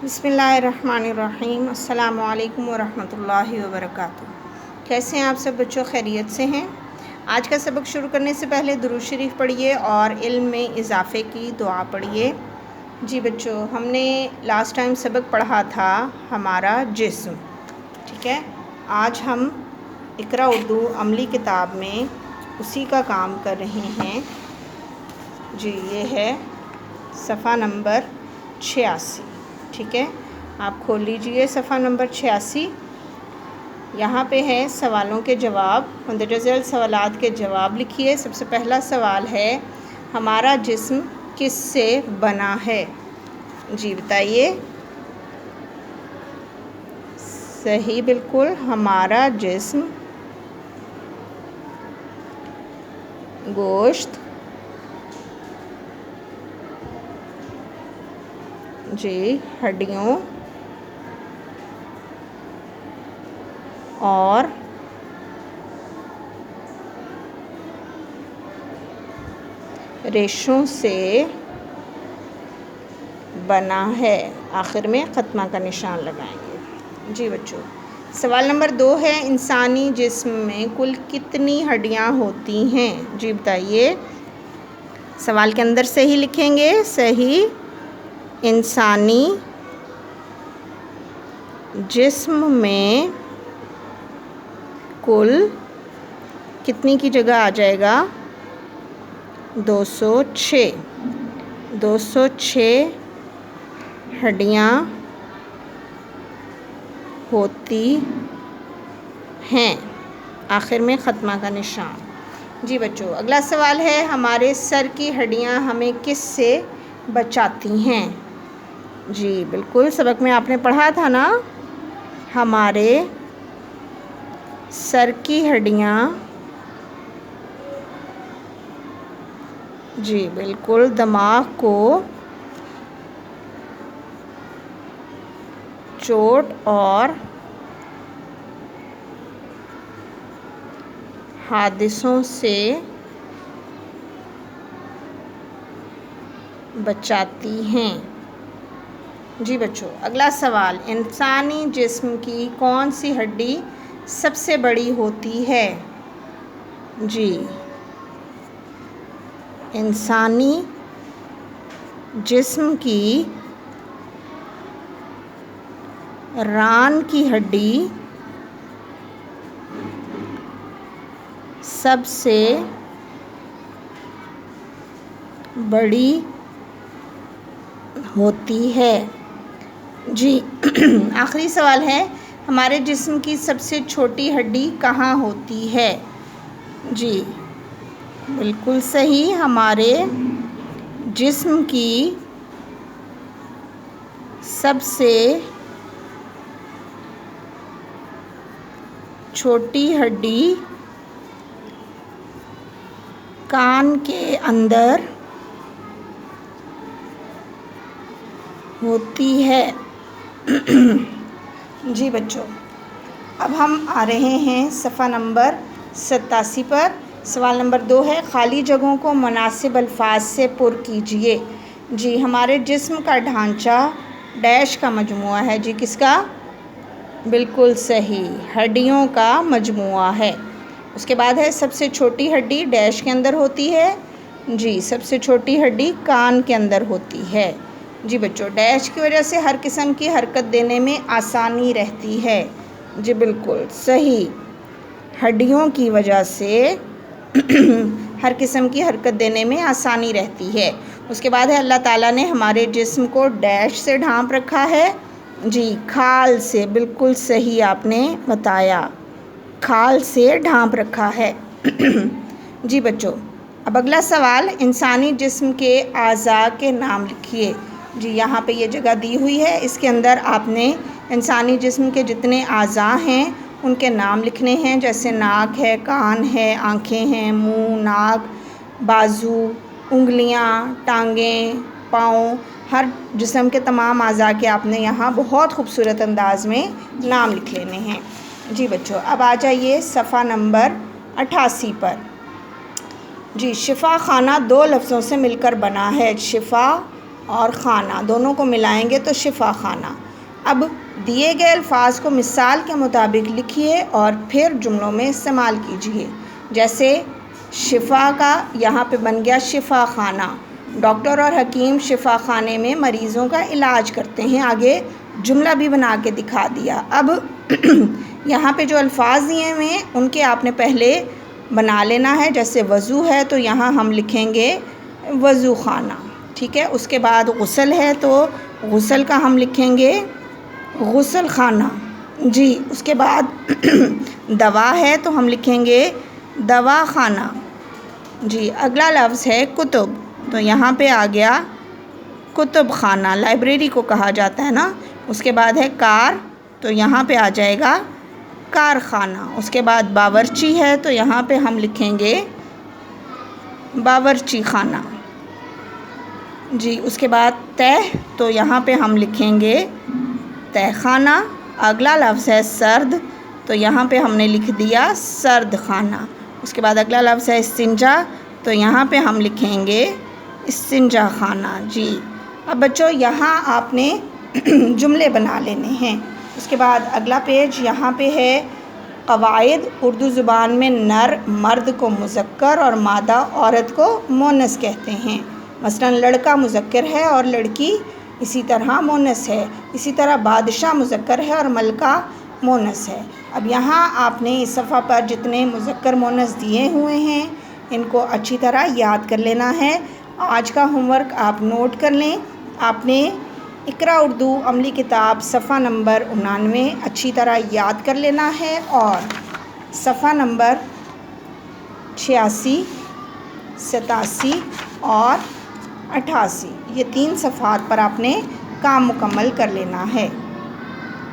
بسم اللہ الرحمن الرحیم۔ السلام علیکم ورحمۃ اللہ وبرکاتہ۔ کیسے ہیں آپ سب بچوں؟ خیریت سے ہیں؟ آج کا سبق شروع کرنے سے پہلے درود شریف پڑھیے اور علم میں اضافے کی دعا پڑھیے۔ جی بچوں، ہم نے لاسٹ ٹائم سبق پڑھا تھا ہمارا جسم، ٹھیک ہے؟ آج ہم اقرا اردو عملی کتاب میں اسی کا کام کر رہے ہیں۔ جی یہ ہے صفحہ نمبر 86، ٹھیک ہے؟ آپ کھول لیجئے صفحہ نمبر 86۔ یہاں پہ ہے سوالوں کے جواب، مندرجہ ذیل سوالات کے جواب لکھیے۔ سب سے پہلا سوال ہے، ہمارا جسم کس سے بنا ہے؟ جی بتائیے۔ صحیح، بالکل، ہمارا جسم گوشت، جی، ہڈیوں اور ریشوں سے بنا ہے۔ آخر میں ختمہ کا نشان لگائیں گے۔ جی بچوں، سوال نمبر 2 ہے، انسانی جسم میں کل کتنی ہڈیاں ہوتی ہیں؟ جی بتائیے۔ سوال کے اندر صحیح لکھیں گے، صحیح۔ انسانی جسم میں کل کتنی کی جگہ آ جائے گا؟ 206 ہڈیاں ہوتی ہیں۔ آخر میں ختمہ کا نشان۔ جی بچوں، اگلا سوال ہے، ہمارے سر کی ہڈیاں ہمیں کس سے بچاتی ہیں؟ جی بالکل، سبق میں آپ نے پڑھا تھا نا، ہمارے سر کی ہڈیاں، جی بالکل، دماغ کو چوٹ اور حادثوں سے بچاتی ہیں۔ جی بچوں، اگلا سوال، انسانی جسم کی کون سی ہڈی سب سے بڑی ہوتی ہے؟ جی انسانی جسم کی ران کی ہڈی سب سے بڑی ہوتی ہے۔ جی آخری سوال ہے، ہمارے جسم کی سب سے چھوٹی ہڈی کہاں ہوتی ہے؟ جی بالکل صحیح، ہمارے جسم کی سب سے چھوٹی ہڈی کان کے اندر ہوتی ہے۔ جی بچوں، اب ہم آ رہے ہیں صفحہ نمبر 87 پر۔ سوال نمبر 2 ہے، خالی جگہوں کو مناسب الفاظ سے پر کیجئے۔ جی ہمارے جسم کا ڈھانچہ ڈیش کا مجموعہ ہے۔ جی کس کا؟ بالکل صحیح، ہڈیوں کا مجموعہ ہے۔ اس کے بعد ہے، سب سے چھوٹی ہڈی ڈیش کے اندر ہوتی ہے۔ جی سب سے چھوٹی ہڈی کان کے اندر ہوتی ہے۔ جی بچوں، ڈیش کی وجہ سے ہر قسم کی حرکت دینے میں آسانی رہتی ہے۔ جی بالکل صحیح، ہڈیوں کی وجہ سے ہر قسم کی حرکت دینے میں آسانی رہتی ہے۔ اس کے بعد ہے، اللہ تعالیٰ نے ہمارے جسم کو ڈیش سے ڈھانپ رکھا ہے؟ جی کھال سے، بالکل صحیح آپ نے بتایا، کھال سے ڈھانپ رکھا ہے۔ جی بچوں، اب اگلا سوال، انسانی جسم کے اعضاء کے نام لکھیے۔ جی یہاں پہ یہ جگہ دی ہوئی ہے، اس کے اندر آپ نے انسانی جسم کے جتنے اعضاء ہیں ان کے نام لکھنے ہیں، جیسے ناک ہے، کان ہے، آنکھیں ہیں، منہ، ناک، بازو، انگلیاں، ٹانگیں، پاؤں، ہر جسم کے تمام اعضاء کے آپ نے یہاں بہت خوبصورت انداز میں نام لکھ لینے ہیں۔ جی بچوں، اب آ جائیے صفحہ نمبر 88 پر۔ جی شفا خانہ 2 لفظوں سے مل کر بنا ہے۔ شفا اور خانہ دونوں کو ملائیں گے تو شفا خانہ۔ اب دیے گئے الفاظ کو مثال کے مطابق لکھیے اور پھر جملوں میں استعمال کیجیے۔ جیسے شفا کا یہاں پہ بن گیا شفا خانہ، ڈاکٹر اور حکیم شفا خانے میں مریضوں کا علاج کرتے ہیں، آگے جملہ بھی بنا کے دکھا دیا۔ اب یہاں پہ جو الفاظ دیے ہوئے ہیں ان کے آپ نے پہلے بنا لینا ہے۔ جیسے وضو ہے تو یہاں ہم لکھیں گے وضو خانہ، ٹھیک ہے۔ اس کے بعد غسل ہے تو غسل کا ہم لکھیں گے غسل خانہ، جی۔ اس کے بعد دوا ہے تو ہم لکھیں گے دوا خانہ، جی۔ اگلا لفظ ہے کتب، تو یہاں پہ آ گیا کتب خانہ، لائبریری کو کہا جاتا ہے نا۔ اس کے بعد ہے کار، تو یہاں پہ آ جائے گا کارخانہ۔ اس کے بعد باورچی ہے تو یہاں پہ ہم لکھیں گے باورچی خانہ، جی۔ اس کے بعد تہ، تو یہاں پہ ہم لکھیں گے تہ خانہ۔ اگلا لفظ ہے سرد، تو یہاں پہ ہم نے لکھ دیا سرد خانہ۔ اس کے بعد اگلا لفظ ہے استنجا، تو یہاں پہ ہم لکھیں گے استنجا خانہ، جی۔ اب بچوں یہاں آپ نے جملے بنا لینے ہیں۔ اس کے بعد اگلا پیج یہاں پہ ہے قواعد۔ اردو زبان میں نر مرد کو مذکر اور مادہ عورت کو مؤنث کہتے ہیں۔ مثلاً لڑکا مذکر ہے اور لڑکی اسی طرح مؤنث ہے۔ اسی طرح بادشاہ مذکر ہے اور ملکہ مؤنث ہے۔ اب یہاں آپ نے اس صفحہ پر جتنے مذکر مؤنث دیے ہوئے ہیں ان کو اچھی طرح یاد کر لینا ہے۔ آج کا ہوم ورک آپ نوٹ کر لیں۔ آپ نے اقرا اردو عملی کتاب صفحہ نمبر 99 اچھی طرح یاد کر لینا ہے، اور صفحہ نمبر 86، 87 اور 88 یہ 3 صفحات پر آپ نے کام مکمل کر لینا ہے۔